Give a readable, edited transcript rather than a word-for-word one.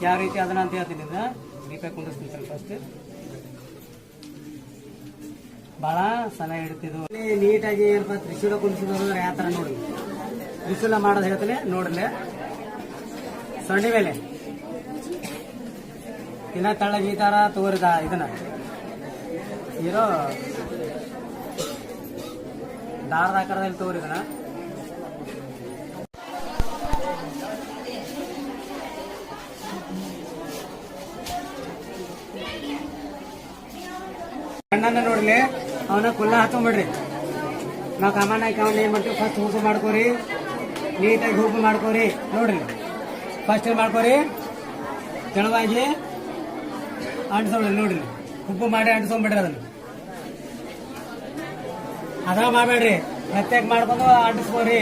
ಯಾವ ರೀತಿ ಅದನ್ನ ಅಂತ ಹೇಳ್ತೀನಿ. ದೀಪ ಕುಂಡಿಸ್ತೀನಿ ಸ್ವಲ್ಪ ಅಷ್ಟೇ. ಬಹಳ ಸಮಯ ಹಿಡಿತಿದ್ದು ನೀಟಾಗಿ ಏನಪ್ಪ ತ್ರಿಶೂಲ ಕುಂಡಿಸಿದ್ರೆ ಯಾವ ತರ ನೋಡಿ ತ್ರಿಶೂಲ ಮಾಡೋದು ಹೇಳ್ತೀನಿ ನೋಡ್ರಿ. ಸೊಂಡಿ ಮೇಲೆ ಇನ್ನ ತಳ್ಳಗೆ ಈ ತರ ತೋರಿದ ಇದನ್ನ ಇರೋ ದಾರದ ಆಕಾರದಲ್ಲಿ ತೋರಿದನ ಕಣ್ಣನ್ನ ನೋಡ್ಲಿ ಅವನ ಕುಲ್ಲ ಹಾಕೊಂಡ್ಬಿಡ್ರಿ. ನಾವು ಕಾಮನ್ನಾಗಿ ಅವನ್ನ ಏನ್ ಮಾಡ್ತೀವಿ, ಫಸ್ಟ್ ಹೂಪು ಮಾಡ್ಕೋರಿ, ನೀಟಾಗಿ ಹೂಪು ಮಾಡ್ಕೋರಿ. ನೋಡ್ರಿ ಫಸ್ಟ್ ಏನ್ ಮಾಡ್ಕೋರಿ, ತೆಳವಾಗಿ ಅಂಟಿಸೋಡ್ರಿ. ನೋಡ್ರಿ ಉಪ್ಪು ಮಾಡಿ ಅಂಟಿಸ್ಕೊಂಡ್ಬಿಡ್ರಿ. ಅದನ್ನ ಅದ ಮಾಡ್ಬೇಡ್ರಿ, ಪ್ರತ್ಯೇಕ ಮಾಡ್ಕೊಂಡು ಅಂಟಿಸ್ಕೋರಿ.